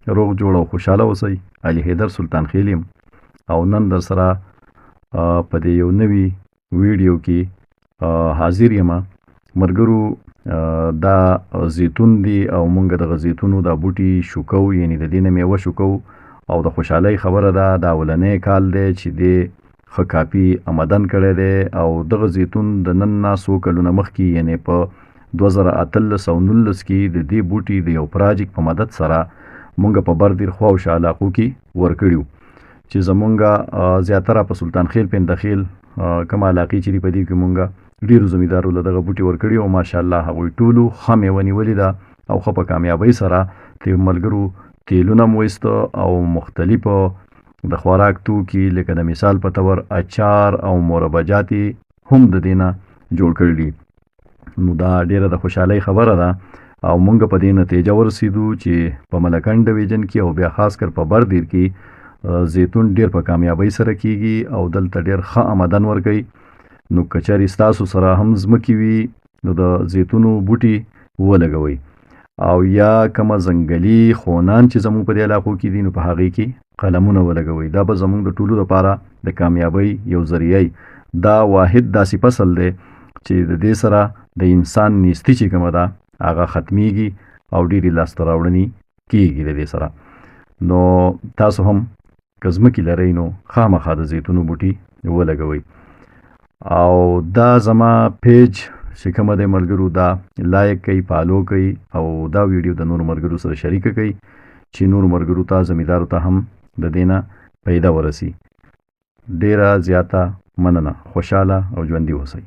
روغ جوړ او خوشحاله اوسئ. علي حیدر سلطان خیل یم او نن در سره په دې یو نوي ویډیو کې حاضر یم. ملګرو دا زیتون دی او مونږ دغه زیتونو دا بوټي شوکو، یعنی د دې نه میوه شوکو او د خوشحالۍ خبره ده. دا اولنی کال دی چې دی ښه کاپي آمدن کړی دی او دغه زیتون د نن نه څو کلونه مخکې یعنی په 2018 او 19 کې د دې بوټي د یو پراجیک په مدد سره مونږ په بردیر خوا او شالاقو کې ورکړیو چې زمونږ زیاتره په سلطان خیل پندخیل کوم علاقې چې دی په دې کې مونږ ډیرو زمیدارو له دغه بوټي ورکړي او ماشاءالله هغوی ټولو ښه میوه نیولې ده او ښه په کامیابۍ سره د ملګرو تیلونه مو ویسته او مختلفو د خوراک توکي لکه د مثال په تور اچار او مربجات هم د دې نه جوړ کړي دي. نو دا ډیره د خوشحالۍ خبره ده او مونږ په دې نتیجه ورسېدو چې په ملکنډ ډویژن کې او بیا خاص کر په بردیر کې زیتون ډیر په کامیابۍ سره کیږي او دلته ډیر ښه آمدن ورکوي. نو کچاري ستاسو سره هم ځمکې وي نو د زیتونو بوټي ولګوئ او یا کومه ځنګلي خونان چې زموږ په دې علاقو کې دي نو په هغې کې قلمونه ولګوئ. دا به زموږ د ټولو لپاره د کامیابۍ یو ذریعه. دا واحد داسې فصل دی چې د دې سره د انسان نیستي چې کومه ده هغه ختمیږي او ډېرې لاسته راوړنې کیږي د دې سره. نو تاسو هم که ځمکې لرئ نو خامخا د زیتونو بوټي ولګوئ. او دا زما پیج چې کومه دی ملګرو دا لایک کوئ، فالو کوئ او دا ویډیو د نورو ملګرو سره شریکه کوئ چې نورو ملګرو ته زمیدارو ته هم د دې نه پیدا ورسي. ډیره زیاته مننه. خوشحاله او ژوندي اوسئ.